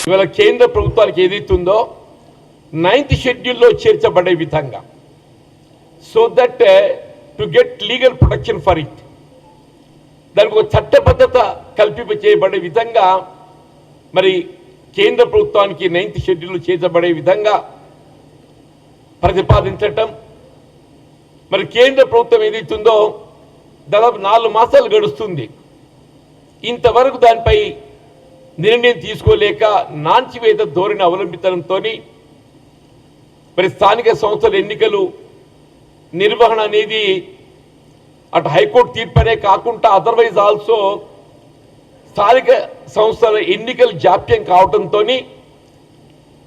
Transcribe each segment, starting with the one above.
ఇవాళ కేంద్ర ప్రభుత్వానికి ఏదైతుందో 9th షెడ్యూల్లో చేర్చబడే విధంగా so that to get legal protection for it, దానికి ఒక చట్టబద్ధత కల్పింప చేయబడే విధంగా మరి కేంద్ర ప్రభుత్వానికి 9th షెడ్యూల్లో చేర్చబడే విధంగా ప్రతిపాదించటం. మరి కేంద్ర ప్రభుత్వం ఏదైతుందో దాదాపు 4 మాసాలు గడుస్తుంది, ఇంతవరకు దానిపై నిర్ణయం తీసుకోలేక నాంచివేత ధోరణి అవలంబించడంతో మరి స్థానిక సంస్థల ఎన్నికలు నిర్వహణ అనేది అటు హైకోర్టు తీర్పనే కాకుండా అదర్వైజ్ ఆల్సో స్థానిక సంస్థల ఎన్నికలు జాప్యం కావడంతో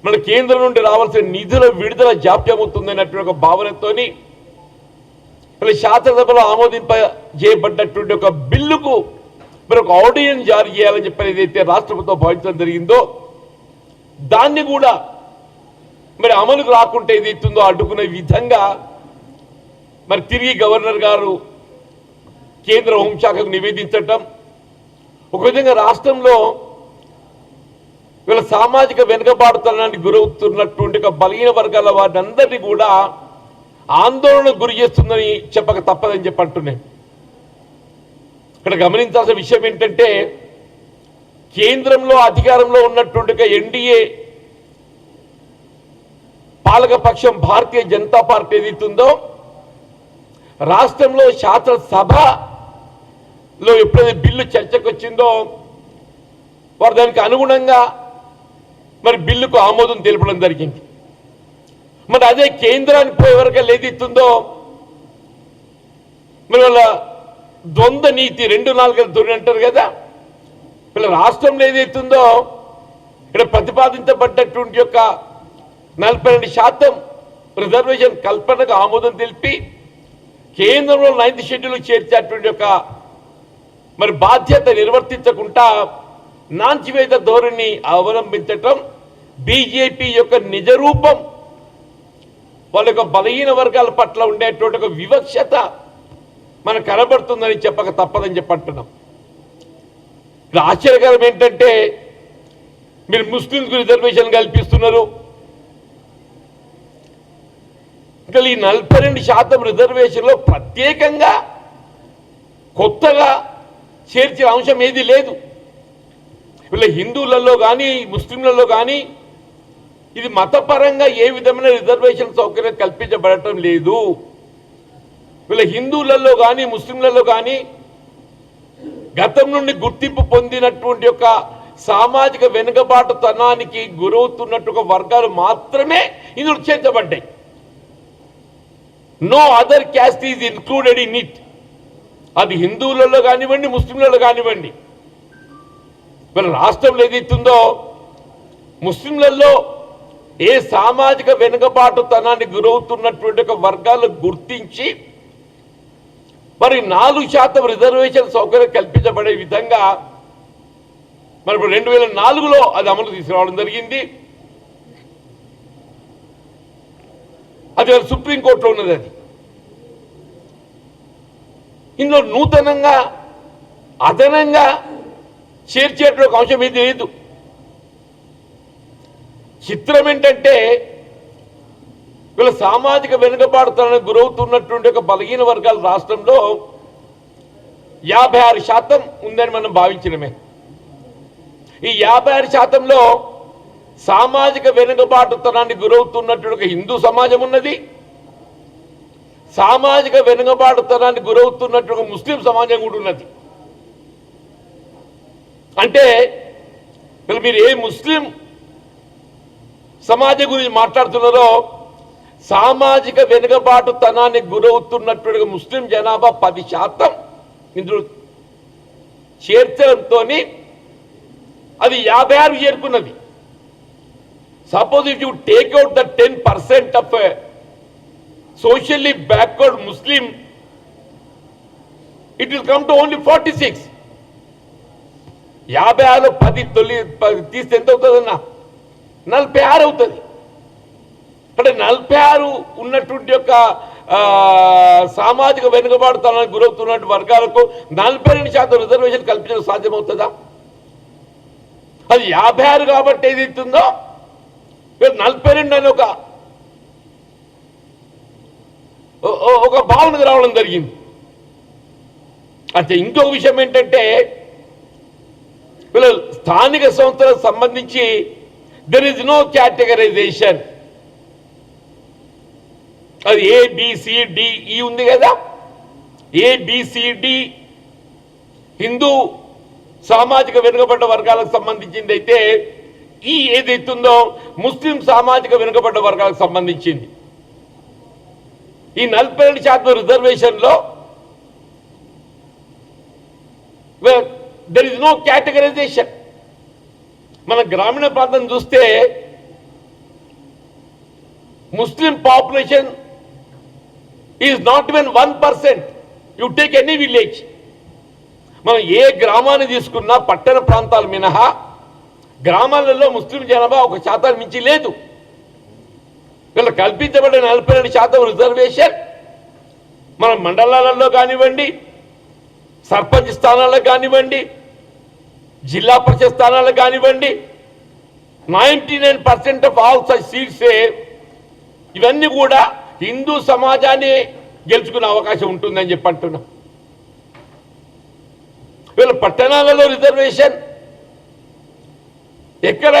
మన కేంద్రం నుండి రావాల్సిన నిధుల విడుదల జాప్యం అవుతుందన్నటువంటి ఒక భావనతో శాసనసభలో ఆమోదింపజేయబడ్డటువంటి ఒక బిల్లుకు మరి ఒక ఆర్డినెన్స్ జారీ చేయాలని చెప్పి ఏదైతే రాష్ట్ర ప్రభుత్వం భావించడం జరిగిందో దాన్ని కూడా మరి అమలుకు రాకుంటే ఏదైతుందో అడ్డుకునే విధంగా మరి తిరిగి గవర్నర్ గారు కేంద్ర హోంశాఖకు నివేదించటం. ఒక విధంగా రాష్ట్రంలో వీళ్ళ సామాజిక వెనుకబాటుతనానికి గురవుతున్నటువంటి ఒక బలహీన వర్గాల వారిని అందరినీ కూడా ఆందోళనకు గురి చేస్తుందని చెప్పక తప్పదని చెప్పి అంటున్నాను. ఇక్కడ గమనించాల్సిన విషయం ఏంటంటే కేంద్రంలో అధికారంలో ఉన్నటువంటి ఎన్డీఏ పాలకపక్షం భారతీయ జనతా పార్టీ ఏదైతుందో రాష్ట్రంలో శాసనసభలో ఎప్పుడైతే బిల్లు చర్చకు వచ్చిందో వారు దానికి అనుగుణంగా మరి బిల్లుకు ఆమోదం తెలపడం జరిగింది. మరి అదే కేంద్రానికి పోయేవరకు ఏదైతుందో మరి వాళ్ళ ద్వంద్వ నీతి 2-4 ధోరణి అంటారు కదా, వీళ్ళ రాష్ట్రంలో ఏదైతుందో ఇక్కడ ప్రతిపాదించబడ్డటువంటి యొక్క 42% రిజర్వేషన్ కల్పనకు ఆమోదం తెలిపి కేంద్రంలో 9th షెడ్యూల్ చేర్చేటువంటి యొక్క మరి బాధ్యత నిర్వర్తించకుండా నాంచివేత ధోరణి అవలంబించటం బీజేపీ యొక్క నిజరూపం, వాళ్ళ యొక్క బలహీన వర్గాల పట్ల ఉండేటువంటి ఒక వివక్షత మనకు కనబడుతుందని చెప్పక తప్పదని చెప్పంటున్నాం. ఇప్పుడు ఆశ్చర్యకరం ఏంటంటే మీరు ముస్లింలకు రిజర్వేషన్ కల్పిస్తున్నారు, ఇంకా ఈ 42% రిజర్వేషన్లో ప్రత్యేకంగా కొత్తగా చేర్చిన అంశం ఏది లేదు. వీళ్ళ హిందువులలో కానీ ముస్లింలలో కానీ ఇది మతపరంగా ఏ విధమైన రిజర్వేషన్ సౌకర్యం కల్పించబడటం లేదు. వీళ్ళ హిందువులలో కానీ ముస్లింలలో కానీ గతం నుండి గుర్తింపు పొందినటువంటి యొక్క సామాజిక వెనుకబాటుతనానికి గురవుతున్నట్టు వర్గాలు మాత్రమే ఇందులో చేర్చబడ్డాయి. No other caste is included in it. అది హిందువులలో కానివ్వండి ముస్లింలలో కానివ్వండి. వీళ్ళ రాష్ట్రంలో ఏదైతుందో ముస్లింలలో ఏ సామాజిక వెనుకబాటుతనానికి గురవుతున్నటువంటి ఒక వర్గాలు గుర్తించి మరి 4% రిజర్వేషన్ సౌకర్యం కల్పించబడే విధంగా మరి 2004లో అది అమలు తీసుకురావడం జరిగింది. అది సుప్రీంకోర్టులో ఉన్నది. అది ఇందులో నూతనంగా అదనంగా చేర్చేటువంటి ఒక అంశం ఏది లేదు. చిత్రం ఏంటంటే వీళ్ళ సామాజిక వెనుకబాటుతనానికి గురవుతున్నటువంటి ఒక బలహీన వర్గాల రాష్ట్రంలో 56% ఉందని మనం భావించడమే. ఈ 56%లో సామాజిక వెనుకబాటుతనానికి గురవుతున్నటువంటి ఒక హిందూ సమాజం ఉన్నది, సామాజిక వెనుకబాటుతనానికి గురవుతున్నటువంటి ఒక ముస్లిం సమాజం కూడా ఉన్నది. అంటే మీరు ఏ ముస్లిం సమాజం గురించి మాట్లాడుతున్నారో సామాజిక వెనుకబాటుతనానికి గురవుతున్నటువంటి ముస్లిం జనాభా 10% ఇందులో చేర్చడంతో అది 56 చేరుకున్నది. Suppose if you take out the 10% of socially backward Muslim, it will come to only 46. 56లో 10 తీస్తే ఎంత అవుతుందన్నా 46 అవుతుంది. అంటే 46 ఉన్నటువంటి యొక్క సామాజిక వెనుకబాటుతనానికి గురవుతున్నటువంటి వర్గాలకు 42% రిజర్వేషన్ కల్పించడం సాధ్యమవుతుందా? అది 56 కాబట్టి ఏదైతుందో 42 అని ఒక భావనకు రావడం జరిగింది. అంటే ఇంకొక విషయం ఏంటంటే వీళ్ళు స్థానిక సంస్థలకు సంబంధించి దెర్ ఇస్ నో కేటగరైజేషన్. అది ABCDE ఉంది కదా, ABCD హిందూ సామాజిక వెనుకబడ్డ వర్గాలకు సంబంధించింది అయితే ఈ ఏదైతుందో ముస్లిం సామాజిక వెనుకబడ్డ వర్గాలకు సంబంధించింది. ఈ 42% రిజర్వేషన్లో దెర్ ఇస్ నో కేటగరైజేషన్. మన గ్రామీణ ప్రాంతం చూస్తే ముస్లిం population is not even 1%. You take any village, మనం ఏ గ్రామాన్ని తీసుకున్నా పట్టణ ప్రాంతాలు మినహా గ్రామాలలో ముస్లిం జనాభా 1% మించి లేదు. వీళ్ళు కల్పించబడిన 42% రిజర్వేషన్ మన మండలాలలో కానివ్వండి, సర్పంచ్ స్థానాలకు కానివ్వండి, జిల్లా పరిషత్ స్థానాలకు కానివ్వండి, 99% ఆఫ్ ఆల్ సచ్ సీట్స్ ఇవన్నీ కూడా హిందూ సమాజాన్ని గెలుచుకునే అవకాశం ఉంటుందని చెప్పి అంటున్నాం. వీళ్ళ పట్టణాలలో రిజర్వేషన్ ఎక్కడ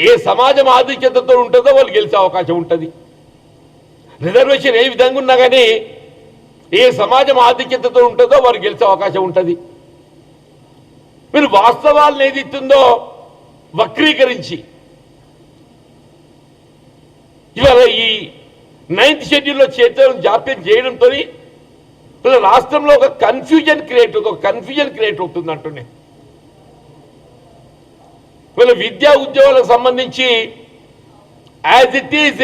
ఏ సమాజం ఆధిక్యతతో ఉంటుందో వాళ్ళు గెలిచే అవకాశం ఉంటుంది. రిజర్వేషన్ ఏ విధంగా ఉన్నా కానీ ఏ సమాజం ఆధిక్యతతో ఉంటుందో వారు గెలిచే అవకాశం ఉంటుంది. మీరు వాస్తవాలను ఏది ఇస్తుందో వక్రీకరించి ఇవాళ ఈ 9th షెడ్యూల్లో జాప్యం చేయడంతో రాష్ట్రంలో ఒక కన్ఫ్యూజన్ క్రియేట్ అవుతుంది అంటున్నాయి. వీళ్ళ విద్యా ఉద్యోగాలకు సంబంధించి యాజ్ ఇట్ ఈజ్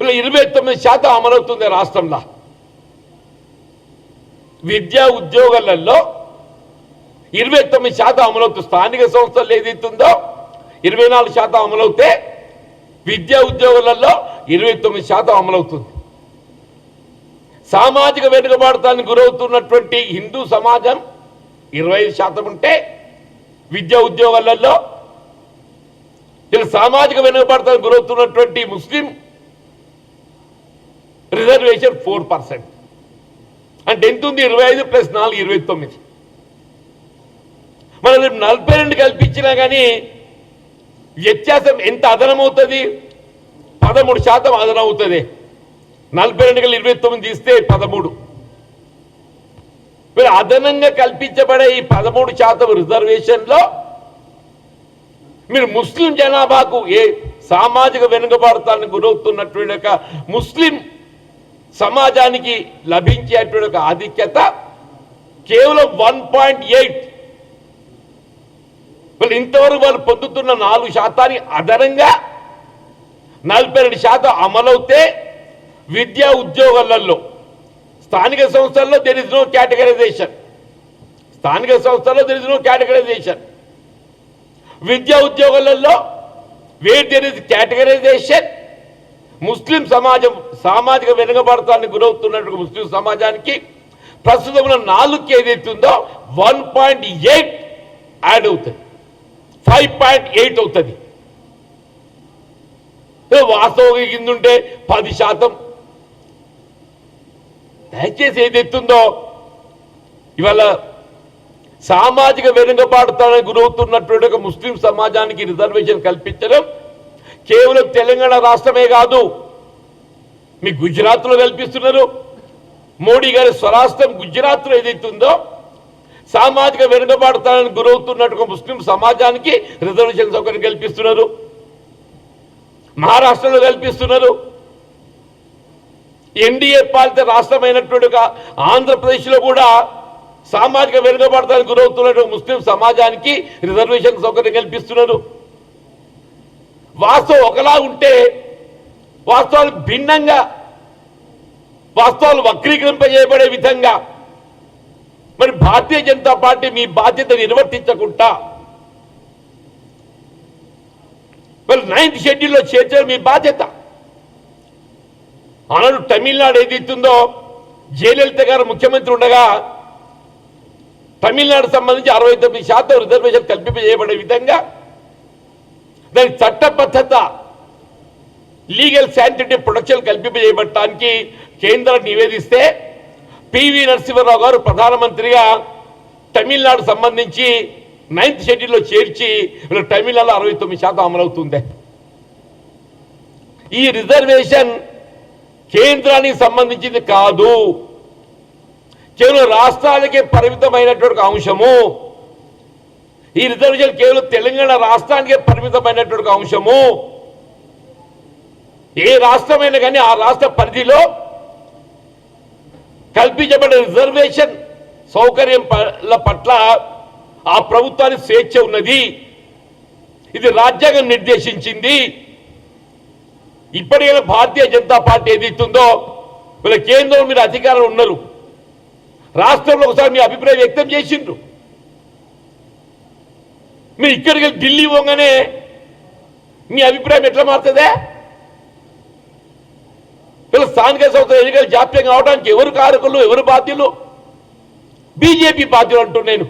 29% అమలవుతుంది రాష్ట్రంలో. విద్యా ఉద్యోగాలలో 29% అమలవుతుంది. స్థానిక సంస్థలు ఏదైతుందో 24% అమలవుతే విద్యా ఉద్యోగాలలో 29% అమలవుతుంది. సామాజిక వెనుకబాటుతానికి గురవుతున్నటువంటి హిందూ సమాజం 25% ఉంటే విద్యా ఉద్యోగాలలో సామాజిక వెనుకబాటుతానికి గురవుతున్నటువంటి ముస్లిం రిజర్వేషన్ 4%. అంటే ఎంత ఉంది? 25 + 4 29. మనం 42 కల్పించినా కానీ వ్యత్యాసం ఎంత అదనమవుతుంది? 13% అదనవుతుంది. 42 29 తీస్తే 13. మీరు అదనంగా కల్పించబడే ఈ 13% రిజర్వేషన్లో మీరు ముస్లిం జనాభాకు ఏ సామాజిక వెనుకబాటుతానికి గురవుతున్నటువంటి ముస్లిం సమాజానికి లభించేటువంటి ఆధిక్యత కేవలం 1.8. వాళ్ళు ఇంతవరకు వాళ్ళు పొందుతున్న 4% అదనంగా 42% అమలవుతే విద్యా ఉద్యోగాలలో స్థానిక సంస్థల్లో దెర్ ఇస్ నో కేటగరైజేషన్. విద్యా ఉద్యోగాలలో వేర్ దెర్ ఇస్ కేటగరైజేషన్ ముస్లిం సమాజం సామాజిక వెనుకబాటుతానికి గురవుతున్నటువంటి ముస్లిం సమాజానికి ప్రస్తుతం 4కి ఏదైతుందో 1.8 యాడ్ అవుతుంది, 5.8 అవుతుంది. వాస్తవంగా కిందుంటే 10%. దయచేసి ఏదైతుందో ఇవాళ సామాజిక వెనుకబాటుతానికి గురవుతున్నటువంటి ఒక ముస్లిం సమాజానికి రిజర్వేషన్ కల్పించడం కేవలం తెలంగాణ రాష్ట్రమే కాదు, మీ గుజరాత్లో కల్పిస్తున్నారు. మోడీ గారి స్వరాష్ట్రం గుజరాత్లో ఏదైతుందో సామాజిక వెనుకబాటుతానికి గురవుతున్నట్టు ముస్లిం సమాజానికి రిజర్వేషన్ సౌకర్యం కల్పిస్తున్నారు. మహారాష్ట్రలో కల్పిస్తున్నారు. ఎన్డీఏ పాలిత రాష్ట్రమైనటువంటి ఆంధ్రప్రదేశ్లో కూడా సామాజిక వెనుకబాటుతానికి గురవుతున్నటువంటి ముస్లిం సమాజానికి రిజర్వేషన్ సౌకర్యం కల్పిస్తున్నారు. వాస్తవం ఒకలా ఉంటే వాస్తవాలు భిన్నంగా వాస్తవాలు వక్రీకరింపజేయబడే విధంగా మరి భారతీయ జనతా పార్టీ మీ బాధ్యత నిర్వర్తించకుండా మరి 9th షెడ్యూల్లో చేర్చడం మీ బాధ్యత. ఆనాడు తమిళనాడు ఏదైతుందో జయలలిత గారు ముఖ్యమంత్రి ఉండగా తమిళనాడు సంబంధించి 69% రిజర్వేషన్ కల్పింపజేయబడే విధంగా దాని చట్టబద్ధత లీగల్ శాంటిటీ ప్రొటెక్షన్ కల్పింపజేయబడటానికి కేంద్రం నివేదిస్తే పివి నరసింహారావు గారు ప్రధానమంత్రిగా తమిళనాడు సంబంధించి 9th షెడ్యూల్లో చేర్చి తమిళనాడులో 69% అమలవుతుంది. ఈ రిజర్వేషన్ కేంద్రానికి సంబంధించింది కాదు, కేవలం రాష్ట్రాలకే పరిమితమైనటువంటి అంశము. ఈ రిజర్వేషన్ కేవలం తెలంగాణ రాష్ట్రానికే పరిమితమైనటువంటి అంశము. ఏ రాష్ట్రమైనా కానీ ఆ రాష్ట్ర పరిధిలో కల్పించబడిన రిజర్వేషన్ సౌకర్యం పట్ల ఆ ప్రభుత్వానికి స్వేచ్ఛ ఉన్నది. ఇది రాజ్యాంగం నిర్దేశించింది. ఇప్పటికైనా భారతీయ జనతా పార్టీ ఏదైతుందో వీళ్ళ కేంద్రంలో మీరు అధికారులు ఉన్నారు, రాష్ట్రంలో ఒకసారి మీ అభిప్రాయం వ్యక్తం చేసిండ్రు. మీరు ఇక్కడికి వెళ్ళి ఢిల్లీ పోగానే మీ అభిప్రాయం ఎట్లా మారుతుందే? వీళ్ళ స్థానిక సంస్థల ఎన్నికలు జాప్యం కావడానికి ఎవరు కారకులు, ఎవరు బాధ్యులు? బీజేపీ బాధ్యులు అంటున్నాను.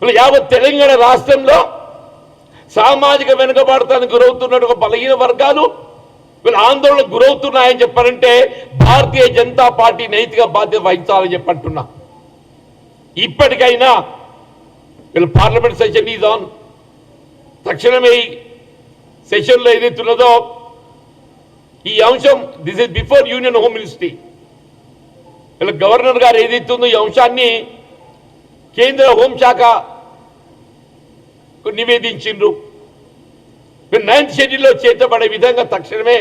యావత్ తెలంగాణ రాష్ట్రంలో సామాజిక వెనుకబాటుతానికి గురవుతున్నట్టు ఒక బలహీన వర్గాలు వీళ్ళు ఆందోళనకు గురవుతున్నాయని చెప్పారంటే భారతీయ జనతా పార్టీ నైతిక బాధ్యత వహించాలని చెప్పంటున్నా. ఇప్పటికైనా వీళ్ళు పార్లమెంట్ సెషన్ ఈజ్ ఆన్. తక్షణమే ఈ సెషన్లో ఏదైతున్నదో ఈ అంశం, this is before union home ministry, వీళ్ళ గవర్నర్ గారు ఏదైతుందో ఈ అంశాన్ని కేంద్ర హోంశాఖ నివేదించిండ్రు. 9th షెడ్యూల్లో చేర్చబడే విధంగా తక్షణమే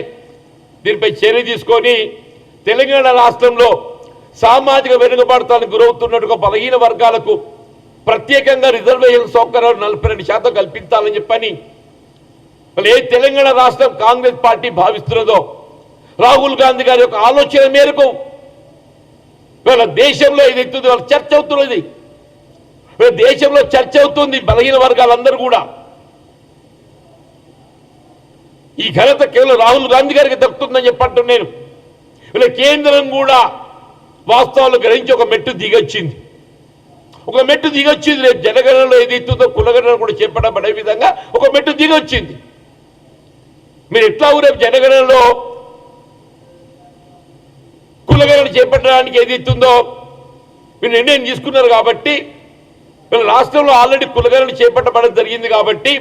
దీనిపై చర్య తీసుకొని తెలంగాణ రాష్ట్రంలో సామాజిక వెనుకబాటుతానికి గురవుతున్నట్టుగా బలహీన వర్గాలకు ప్రత్యేకంగా రిజర్వేషన్ సౌకర్యాలు 42% కల్పించాలని చెప్పని ఏ తెలంగాణ రాష్ట్రం కాంగ్రెస్ పార్టీ భావిస్తున్నదో, రాహుల్ గాంధీ గారి యొక్క ఆలోచన మేరకు వీళ్ళ దేశంలో ఏదైతుందో వాళ్ళ చర్చ అవుతున్నది. దేశంలో చర్చ అవుతుంది. బలహీన వర్గాలందరూ కూడా ఈ ఘనత కేవలం రాహుల్ గాంధీ గారికి దక్కుతుందని చెప్పంటు నేను. వీళ్ళ కేంద్రం కూడా వాస్తవాలు గ్రహించి ఒక మెట్టు దిగొచ్చింది. రేపు జనగణనలో ఏదైతుందో కులగణన కూడా చేపట్టబడే విధంగా ఒక మెట్టు దిగొచ్చింది. మీరు ఎట్లా రేపు జనగణనలో కులగణన చేపట్టడానికి ఏదైతుందో మీరు నిర్ణయం తీసుకున్నారు కాబట్టి, వీళ్ళ రాష్ట్రంలో ఆల్రెడీ కులగణన చేపట్టబడడం జరిగింది కాబట్టి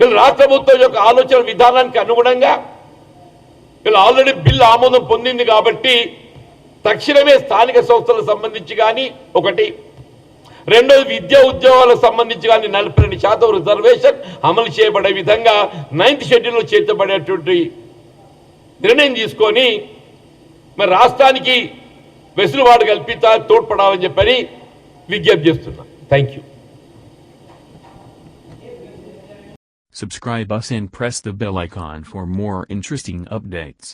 వీళ్ళ రాష్ట్ర ప్రభుత్వం యొక్క ఆలోచన విధానానికి అనుగుణంగా వీళ్ళు ఆల్రెడీ బిల్లు ఆమోదం పొందింది కాబట్టి తక్షణమే స్థానిక సంస్థలకు సంబంధించి కానీ ఒకటి, రెండోది విద్యా ఉద్యోగాలకు సంబంధించి కానీ 42% రిజర్వేషన్ అమలు చేయబడే విధంగా 9th షెడ్యూల్లో చేర్చబడేటువంటి నిర్ణయం తీసుకొని మరి రాష్ట్రానికి వెసులుబాటు కల్పించాలని తోడ్పడాలని చెప్పని విజ్ఞప్తి చేస్తున్నా. Thank you. Subscribe us and press the bell icon for more interesting updates.